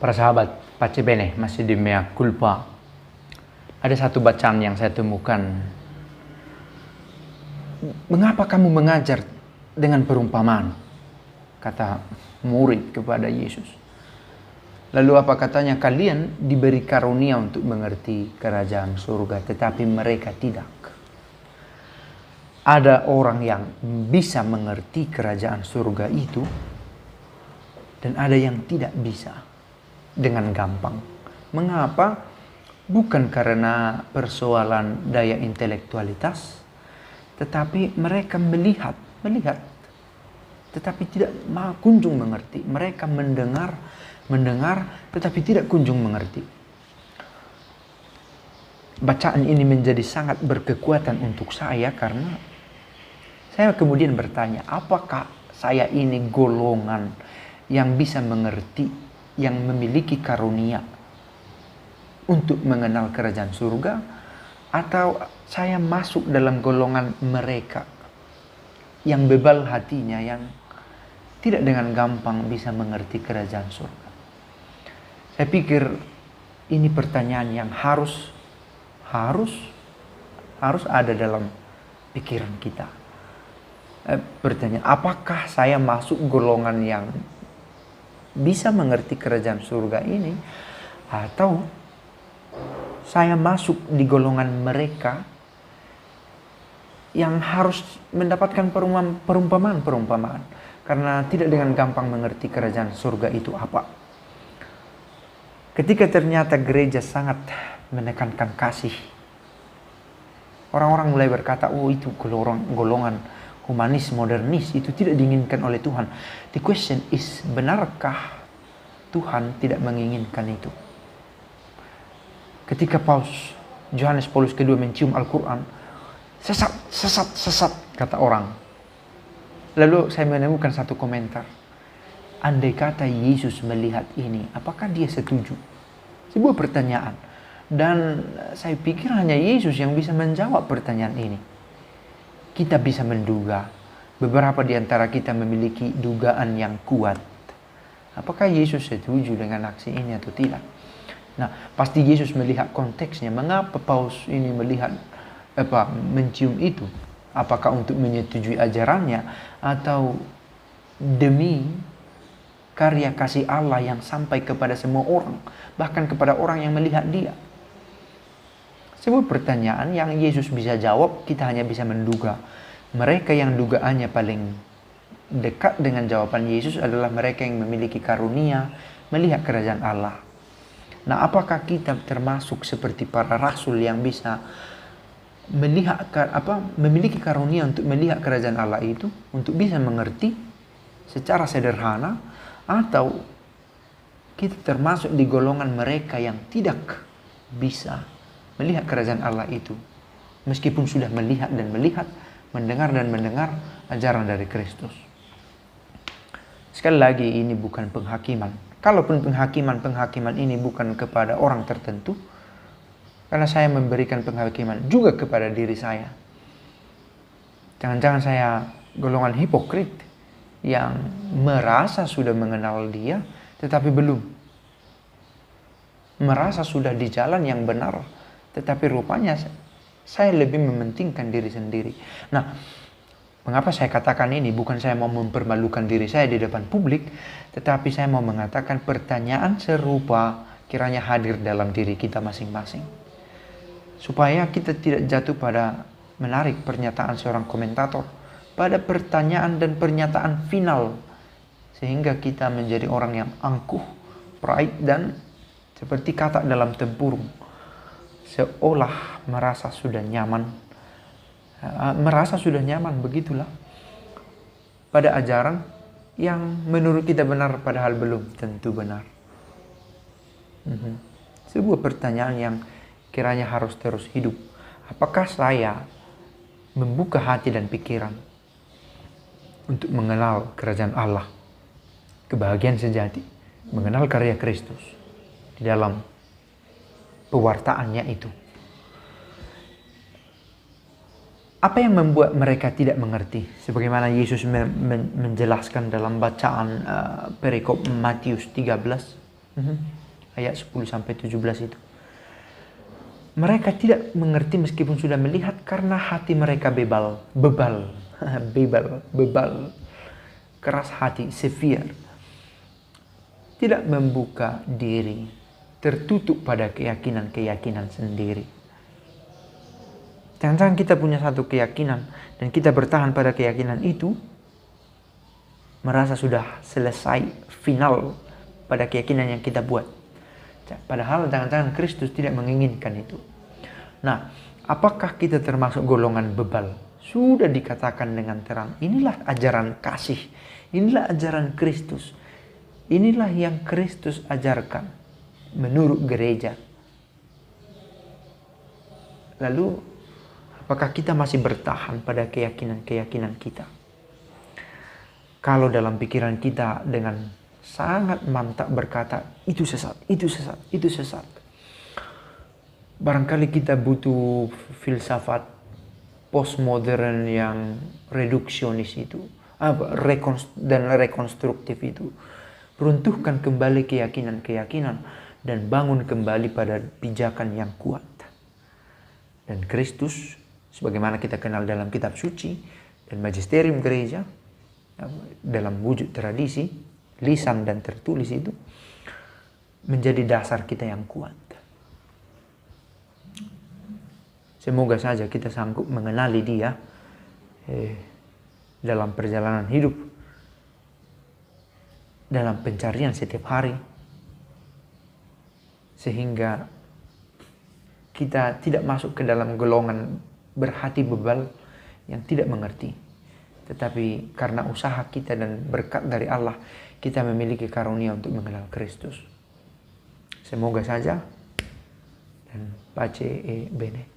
Para sahabat, pace bene, masih di mea culpa. Ada satu bacaan yang saya temukan. Mengapa kamu mengajar dengan perumpamaan? Kata murid kepada Yesus. Lalu apa katanya? Kalian diberi karunia untuk mengerti kerajaan surga, tetapi mereka tidak. Ada orang yang bisa mengerti kerajaan surga itu, dan ada yang tidak bisa dengan gampang. Mengapa? Bukan karena persoalan daya intelektualitas, tetapi mereka melihat, tetapi tidak kunjung mengerti. Mereka mendengar, tetapi tidak kunjung mengerti. Bacaan ini menjadi sangat berkekuatan untuk saya karena saya kemudian bertanya, apakah saya ini golongan yang bisa mengerti, yang memiliki karunia untuk mengenal kerajaan surga, atau saya masuk dalam golongan mereka yang bebal hatinya, yang tidak dengan gampang bisa mengerti kerajaan surga. Saya pikir ini pertanyaan yang harus ada dalam pikiran kita. Pertanyaan, apakah saya masuk golongan yang bisa mengerti kerajaan surga ini, atau saya masuk di golongan mereka yang harus mendapatkan perumpamaan karena tidak dengan gampang mengerti kerajaan surga itu apa. Ketika ternyata gereja sangat menekankan kasih, orang-orang mulai berkata, oh itu golongan humanis, modernis, itu tidak diinginkan oleh Tuhan. The question is, benarkah Tuhan tidak menginginkan itu? Ketika Paus Yohanes Paulus II mencium Al-Quran, sesat, kata orang. Lalu saya menemukan satu komentar. Andai kata Yesus melihat ini, apakah dia setuju? Sebuah pertanyaan. Dan saya pikir hanya Yesus yang bisa menjawab pertanyaan ini. Kita bisa menduga, beberapa di antara kita memiliki dugaan yang kuat. Apakah Yesus setuju dengan aksi ini atau tidak? Nah, pasti Yesus melihat konteksnya. Mengapa Paus ini mencium itu? Apakah untuk menyetujui ajarannya atau demi karya kasih Allah yang sampai kepada semua orang, bahkan kepada orang yang melihat dia? Sebuah pertanyaan yang Yesus bisa jawab, kita hanya bisa menduga. Mereka yang dugaannya paling dekat dengan jawaban Yesus adalah mereka yang memiliki karunia melihat kerajaan Allah. Nah, apakah kita termasuk seperti para rasul yang bisa memiliki karunia untuk melihat kerajaan Allah itu, untuk bisa mengerti secara sederhana, atau kita termasuk di golongan mereka yang tidak bisa melihat kerajaan Allah itu, meskipun sudah melihat, mendengar ajaran dari Kristus. Sekali lagi, ini bukan penghakiman. Kalaupun penghakiman ini bukan kepada orang tertentu, karena saya memberikan penghakiman juga kepada diri saya. Jangan-jangan saya golongan hipokrit yang merasa sudah mengenal dia, tetapi belum. Merasa sudah di jalan yang benar, tetapi rupanya saya lebih mementingkan diri sendiri. Nah, mengapa saya katakan ini? Bukan saya mau mempermalukan diri saya di depan publik, tetapi saya mau mengatakan pertanyaan serupa kiranya hadir dalam diri kita masing-masing. Supaya kita tidak jatuh pada menarik pernyataan seorang komentator pada pertanyaan dan pernyataan final, sehingga kita menjadi orang yang angkuh, pride, dan seperti kata dalam tempurung, seolah merasa sudah nyaman, begitulah, pada ajaran yang menurut kita benar padahal belum tentu benar. Sebuah pertanyaan yang kiranya harus terus hidup. Apakah saya membuka hati dan pikiran untuk mengenal kerajaan Allah, kebahagiaan sejati, mengenal karya Kristus di dalam pewartaannya itu? Apa yang membuat mereka tidak mengerti? Sebagaimana Yesus menjelaskan dalam bacaan perikop Matius 13. Ayat 10-17 itu. Mereka tidak mengerti meskipun sudah melihat karena hati mereka bebal. Keras hati, severe. Tidak membuka diri, tertutup pada keyakinan-keyakinan sendiri. Jangan-jangan kita punya satu keyakinan dan kita bertahan pada keyakinan itu, merasa sudah selesai, final pada keyakinan yang kita buat. Padahal jangan-jangan Kristus tidak menginginkan itu. Nah, apakah kita termasuk golongan bebal? Sudah dikatakan dengan terang, inilah ajaran kasih, inilah ajaran Kristus, inilah yang Kristus ajarkan menurut gereja. Lalu, apakah kita masih bertahan pada keyakinan-keyakinan kita? Kalau dalam pikiran kita dengan sangat mantap berkata, itu sesat, itu sesat, itu sesat. Barangkali kita butuh filsafat postmodern yang reduksionis itu, dan rekonstruktif itu. Runtuhkan kembali keyakinan-keyakinan dan bangun kembali pada pijakan yang kuat. Dan Kristus, sebagaimana kita kenal dalam kitab suci dan magisterium gereja, dalam wujud tradisi, lisan dan tertulis itu, menjadi dasar kita yang kuat. Semoga saja kita sanggup mengenali Dia dalam perjalanan hidup, dalam pencarian setiap hari, sehingga kita tidak masuk ke dalam golongan berhati bebal yang tidak mengerti. Tetapi karena usaha kita dan berkat dari Allah, kita memiliki karunia untuk mengenal Kristus. Semoga saja, dan pace e bene.